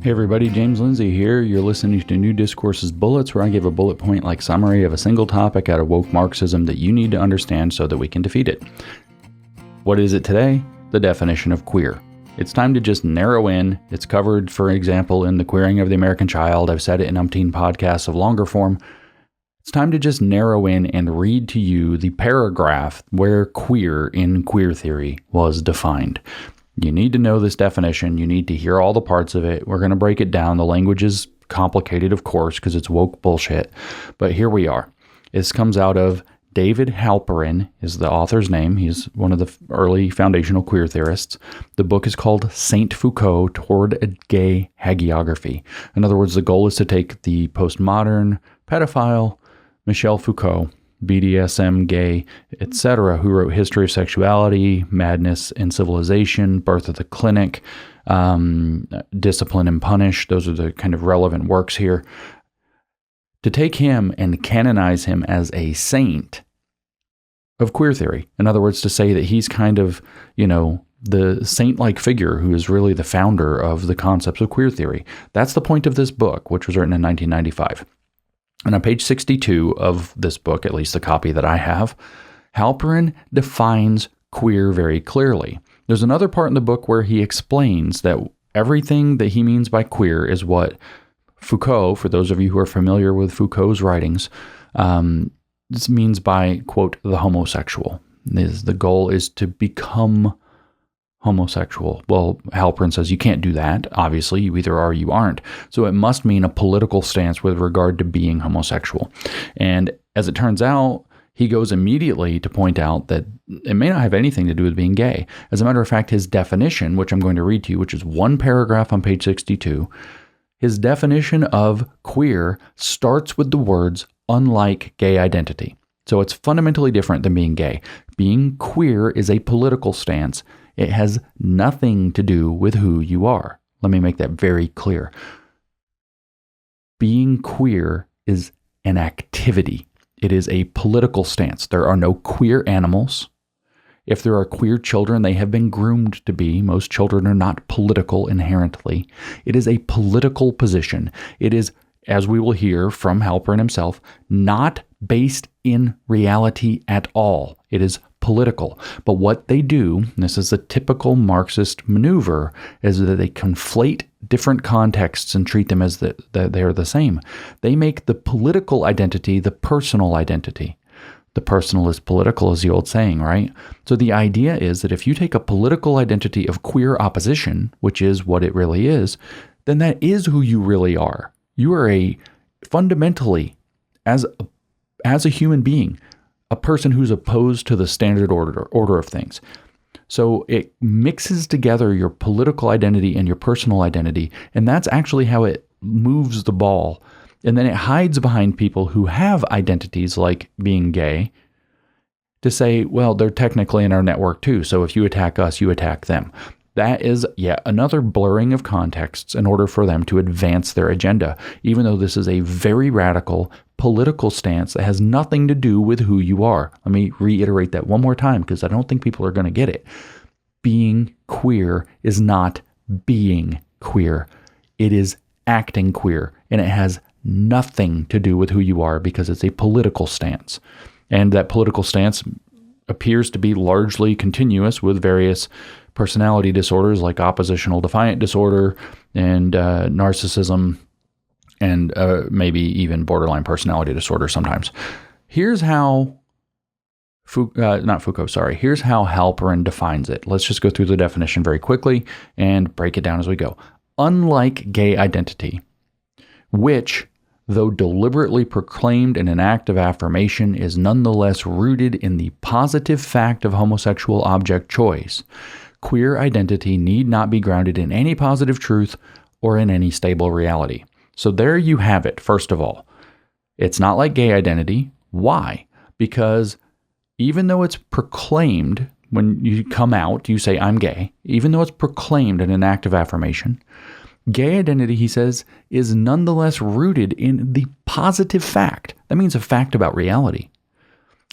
Hey everybody, James Lindsay here. You're listening to New Discourses Bullets, where I give a bullet point-like summary of a single topic out of woke Marxism that you need to understand so that we can defeat it. What is it today? The definition of queer. It's time to just narrow in. It's covered, for example, in The Queering of the American Child. I've said it in umpteen podcasts of longer form. It's time to just narrow in and read to you the paragraph where queer in queer theory was defined. You need to know this definition. You need to hear all the parts of it. We're going to break it down. The language is complicated, of course, because it's woke bullshit. But here we are. This comes out of David Halperin is the author's name. He's one of the early foundational queer theorists. The book is called Saint Foucault Toward a Gay Hagiography. In other words, the goal is to take the postmodern pedophile Michel Foucault, BDSM, gay, etc., who wrote History of Sexuality, Madness and Civilization, Birth of the Clinic, Discipline and Punish. Those are the kind of relevant works here. To take him and canonize him as a saint of queer theory. In other words, to say that he's kind of, the saint-like figure who is really the founder of the concepts of queer theory. That's the point of this book, which was written in 1995. And on page 62 of this book, at least the copy that I have, Halperin defines queer very clearly. There's another part in the book where he explains that everything that he means by queer is what Foucault, for those of you who are familiar with Foucault's writings, this means by, quote, the homosexual. The goal is to become homosexual. Well, Halperin says you can't do that. Obviously, you either are or you aren't. So it must mean a political stance with regard to being homosexual. And as it turns out, he goes immediately to point out that it may not have anything to do with being gay. As a matter of fact, his definition, which I'm going to read to you, which is one paragraph on page 62, his definition of queer starts with the words unlike gay identity. So it's fundamentally different than being gay. Being queer is a political stance. It has nothing to do with who you are. Let me make that very clear. Being queer is an activity. It is a political stance. There are no queer animals. If there are queer children, they have been groomed to be. Most children are not political inherently. It is a political position. It is, as we will hear from Halperin himself, not based in reality at all. It is political. But what they do, and this is a typical Marxist maneuver, is that they conflate different contexts and treat them as that they are the same. They make the political identity the personal identity. The personal is political is the old saying, right? So the idea is that if you take a political identity of queer opposition, which is what it really is, then that is who you really are. You are fundamentally, as a human being, a person who's opposed to the standard order of things. So it mixes together your political identity and your personal identity, and that's actually how it moves the ball. And then it hides behind people who have identities like being gay to say, well, they're technically in our network too, so if you attack us, you attack them. That is yet another blurring of contexts in order for them to advance their agenda, even though this is a very radical political stance that has nothing to do with who you are. Let me reiterate that one more time because I don't think people are going to get it. Being queer is not being queer. It is acting queer, and it has nothing to do with who you are because it's a political stance. And that political stance appears to be largely continuous with various personality disorders like oppositional defiant disorder and narcissism and maybe even borderline personality disorder sometimes. Here's how here's how Halperin defines it. Let's just go through the definition very quickly and break it down as we go. Unlike gay identity, which, though deliberately proclaimed in an act of affirmation, is nonetheless rooted in the positive fact of homosexual object choice, queer identity need not be grounded in any positive truth or in any stable reality. So there you have it, first of all. It's not like gay identity. Why? Because even though it's proclaimed, when you come out, you say, I'm gay, even though it's proclaimed in an act of affirmation, gay identity, he says, is nonetheless rooted in the positive fact. That means a fact about reality.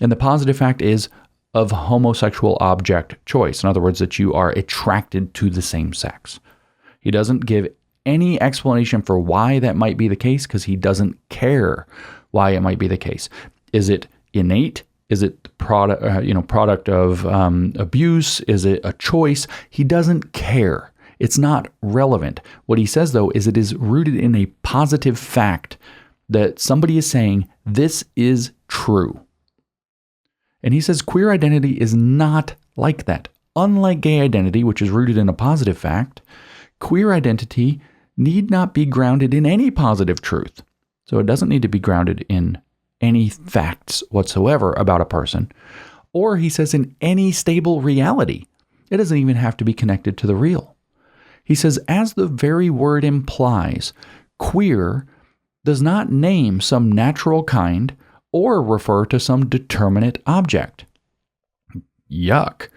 And the positive fact is of homosexual object choice. In other words, that you are attracted to the same sex. He doesn't give any explanation for why that might be the case because he doesn't care why it might be the case. Is it innate? Is it product of abuse? Is it a choice? He doesn't care. It's not relevant. What he says, though, is it is rooted in a positive fact that somebody is saying, this is true. And he says queer identity is not like that. Unlike gay identity, which is rooted in a positive fact, queer identity need not be grounded in any positive truth. So it doesn't need to be grounded in any facts whatsoever about a person, or he says in any stable reality. It doesn't even have to be connected to the real. He says, as the very word implies, queer does not name some natural kind or refer to some determinate object. Yuck.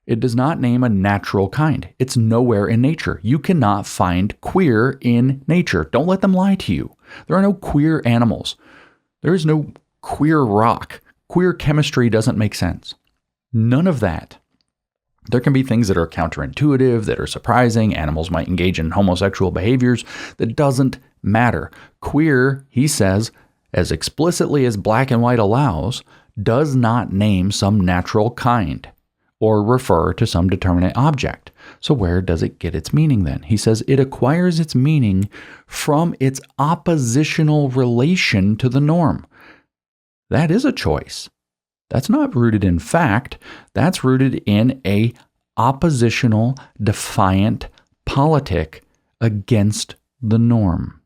It does not name a natural kind. It's nowhere in nature. You cannot find queer in nature. Don't let them lie to you. There are no queer animals. There is no queer rock. Queer chemistry doesn't make sense. None of that. There can be things that are counterintuitive, that are surprising. Animals might engage in homosexual behaviors. That doesn't matter. Queer, he says, as explicitly as black and white allows, does not name some natural kind or refer to some determinate object. So where does it get its meaning then? He says it acquires its meaning from its oppositional relation to the norm. That is a choice. That's not rooted in fact. That's rooted in a oppositional, defiant politic against the norm.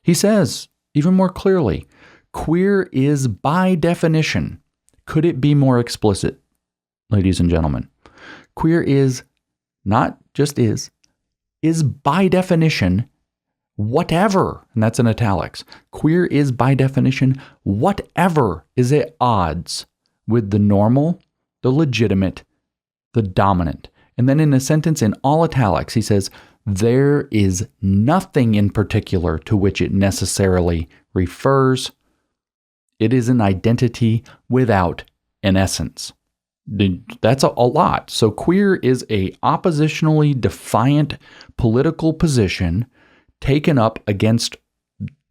He says, even more clearly, queer is by definition. Could it be more explicit, ladies and gentlemen? Queer is, not just is by definition whatever, and that's in italics. Queer is by definition whatever is at odds with the normal, the legitimate, the dominant. And then in a sentence in all italics, he says, there is nothing in particular to which it necessarily refers. It is an identity without an essence. That's a lot. So queer is a oppositionally defiant political position taken up against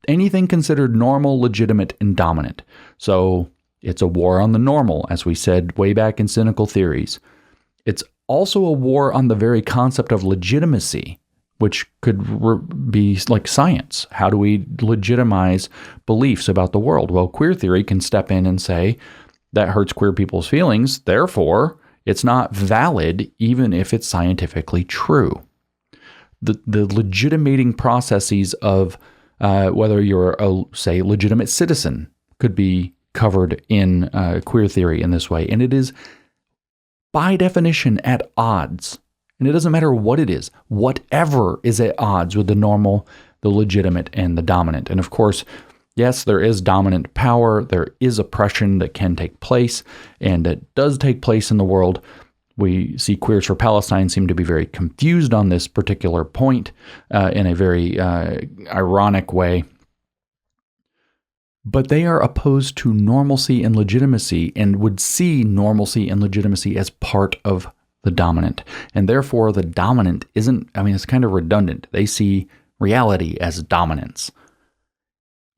anything considered normal, legitimate, and dominant. So it's a war on the normal, as we said way back in Cynical Theories. It's also a war on the very concept of legitimacy, which could be like science. How do we legitimize beliefs about the world? Well, queer theory can step in and say, that hurts queer people's feelings, therefore, it's not valid even if it's scientifically true. The legitimating processes of whether you're a, say, legitimate citizen could be covered in queer theory in this way. And it is, by definition, at odds. And it doesn't matter what it is. Whatever is at odds with the normal, the legitimate, and the dominant. And of course, yes, there is dominant power. There is oppression that can take place, and it does take place in the world. We see Queers for Palestine seem to be very confused on this particular point in a very ironic way. But they are opposed to normalcy and legitimacy and would see normalcy and legitimacy as part of the dominant. And therefore, the dominant isn't, it's kind of redundant. They see reality as dominance.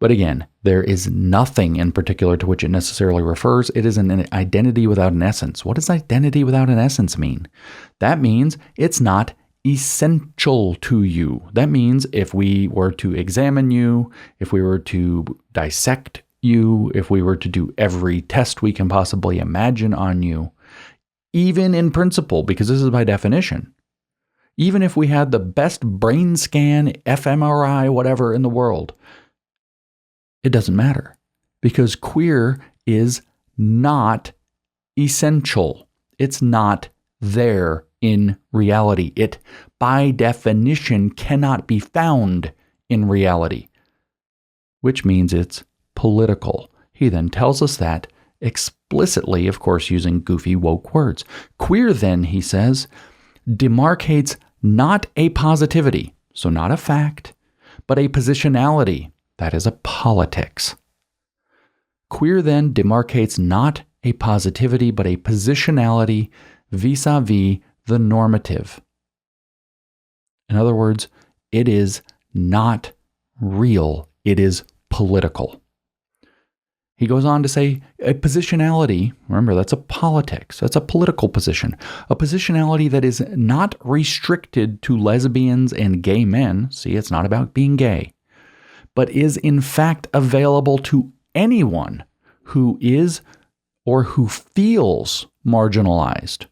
But again, there is nothing in particular to which it necessarily refers. It is an identity without an essence. What does identity without an essence mean? That means it's not essential to you. That means if we were to examine you, if we were to dissect you, if we were to do every test we can possibly imagine on you, even in principle, because this is by definition, even if we had the best brain scan, fMRI, whatever in the world, it doesn't matter, because queer is not essential. It's not there in reality. It, by definition, cannot be found in reality, which means it's political. He then tells us that explicitly, of course, using goofy woke words. Queer, then, he says, demarcates not a positivity, so not a fact, but a positionality. That is a politics. Queer then demarcates not a positivity, but a positionality vis-a-vis the normative. In other words, it is not real. It is political. He goes on to say a positionality, remember that's a politics, that's a political position, a positionality that is not restricted to lesbians and gay men, see, it's not about being gay, but is in fact available to anyone who is or who feels marginalized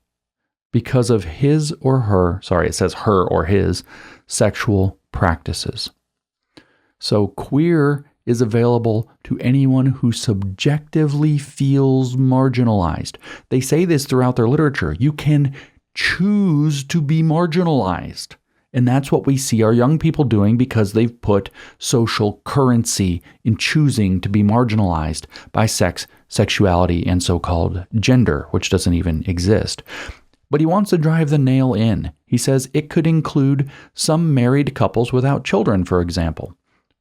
because of his or her, it says her or his, sexual practices. So queer is available to anyone who subjectively feels marginalized. They say this throughout their literature. You can choose to be marginalized. And that's what we see our young people doing because they've put social currency in choosing to be marginalized by sex, sexuality, and so-called gender, which doesn't even exist. But he wants to drive the nail in. He says it could include some married couples without children, for example.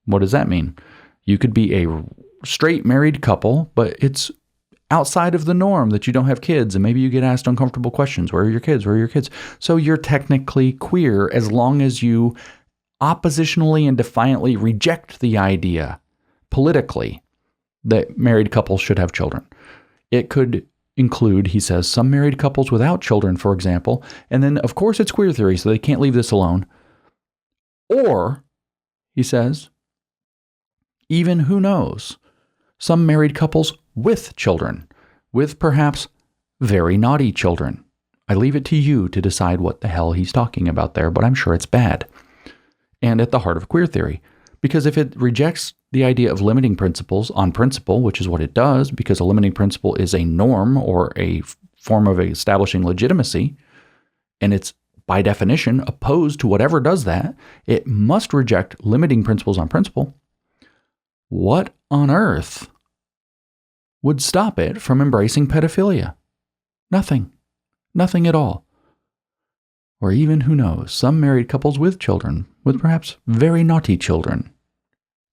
What does that mean? You could be a straight married couple, but it's outside of the norm that you don't have kids, and maybe you get asked uncomfortable questions. Where are your kids? Where are your kids? So you're technically queer as long as you oppositionally and defiantly reject the idea politically that married couples should have children. It could include, he says, some married couples without children, for example, and then, of course, it's queer theory, so they can't leave this alone. Or, he says, even, who knows, some married couples with children, with perhaps very naughty children. I leave it to you to decide what the hell he's talking about there, but I'm sure it's bad. And at the heart of queer theory, because if it rejects the idea of limiting principles on principle, which is what it does, because a limiting principle is a norm or a form of establishing legitimacy, and it's by definition opposed to whatever does that, it must reject limiting principles on principle. What on earth would stop it from embracing pedophilia? Nothing. Nothing at all. Or even, who knows, some married couples with children, with perhaps very naughty children.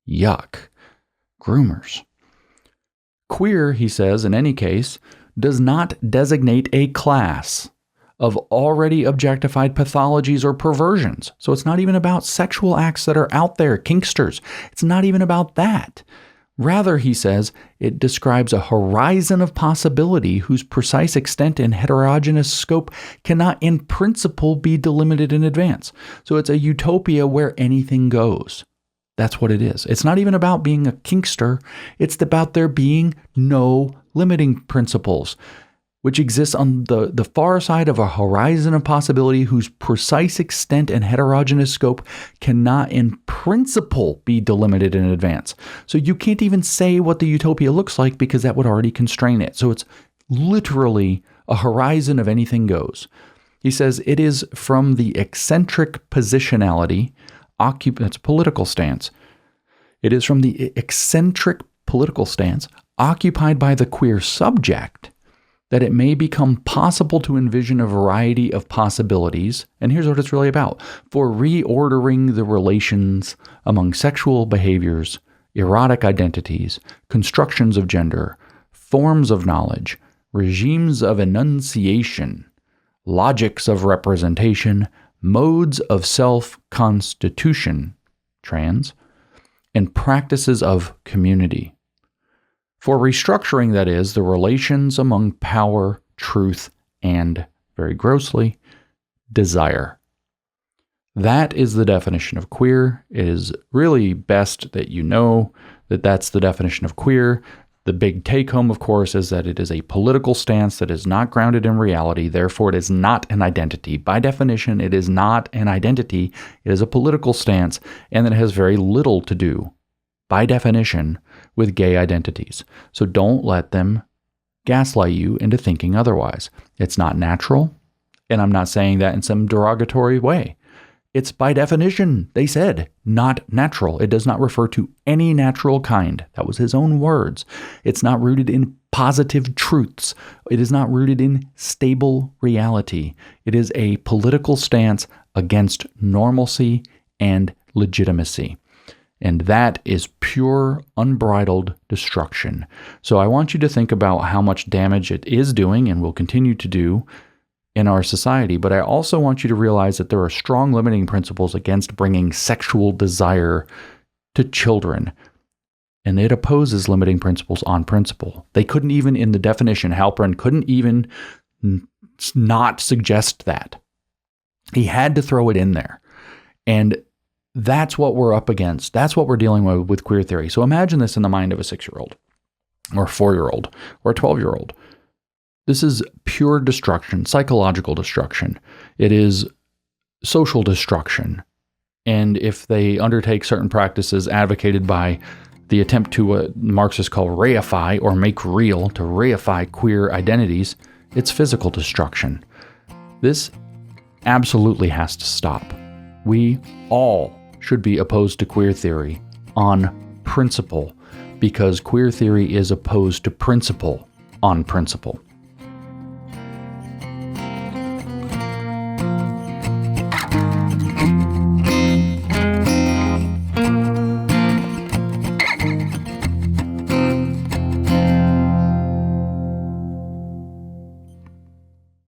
Yuck. Groomers. Queer, he says, in any case, does not designate a class of already objectified pathologies or perversions. So it's not even about sexual acts that are out there, kinksters. It's not even about that. Rather, he says, it describes a horizon of possibility whose precise extent and heterogeneous scope cannot in principle be delimited in advance. So it's a utopia where anything goes. That's what it is. It's not even about being a kinkster. It's about there being no limiting principles, which exists on the far side of a horizon of possibility whose precise extent and heterogeneous scope cannot in principle be delimited in advance. So you can't even say what the utopia looks like because that would already constrain it. So it's literally a horizon of anything goes. He says it is from the eccentric positionality, that's a political stance. It is from the eccentric political stance occupied by the queer subject that it may become possible to envision a variety of possibilities, and here's what it's really about, for reordering the relations among sexual behaviors, erotic identities, constructions of gender, forms of knowledge, regimes of enunciation, logics of representation, modes of self-constitution, trans, and practices of community. For restructuring, that is, the relations among power, truth, and, very grossly, desire. That is the definition of queer. It is really best that you know that that's the definition of queer. The big take-home, of course, is that it is a political stance that is not grounded in reality. Therefore, it is not an identity. By definition, it is not an identity. It is a political stance, and that has very little to do, by definition, with gay identities. So don't let them gaslight you into thinking otherwise. It's not natural, and I'm not saying that in some derogatory way. It's by definition, they said, not natural. It does not refer to any natural kind. That was his own words. It's not rooted in positive truths. It is not rooted in stable reality. It is a political stance against normalcy and legitimacy. And that is pure, unbridled destruction. So I want you to think about how much damage it is doing and will continue to do in our society. But I also want you to realize that there are strong limiting principles against bringing sexual desire to children. And it opposes limiting principles on principle. They couldn't even, in the definition, Halperin couldn't even not suggest that. He had to throw it in there. And that's what we're up against. That's what we're dealing with queer theory. So imagine this in the mind of a 6-year-old or a 4-year-old or a 12-year-old. This is pure destruction, psychological destruction. It is social destruction. And if they undertake certain practices advocated by the attempt to what Marxists call reify or make real, to reify queer identities, it's physical destruction. This absolutely has to stop. We all should be opposed to queer theory on principle, because queer theory is opposed to principle on principle.